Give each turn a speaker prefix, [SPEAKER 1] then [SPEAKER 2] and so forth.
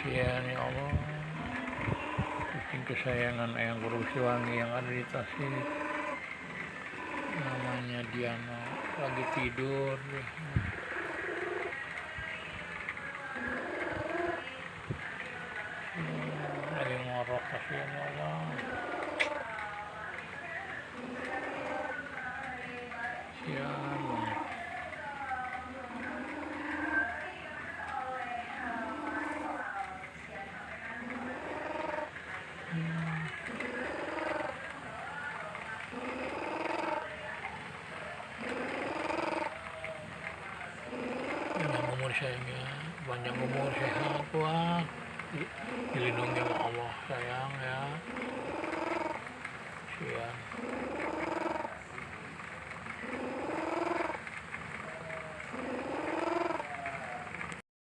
[SPEAKER 1] kasihan ya Allah, kucing kesayangan Eyang Kuruswangi yang ada di Tasik, namanya Diana, lagi tidur. Lagi ngorok, kasihan ya Allah. Kasihan banget. Panjang umur sayangnya, panjang umur, sehat, kuat, dilindungi sama Allah sayang ya. Kasihan.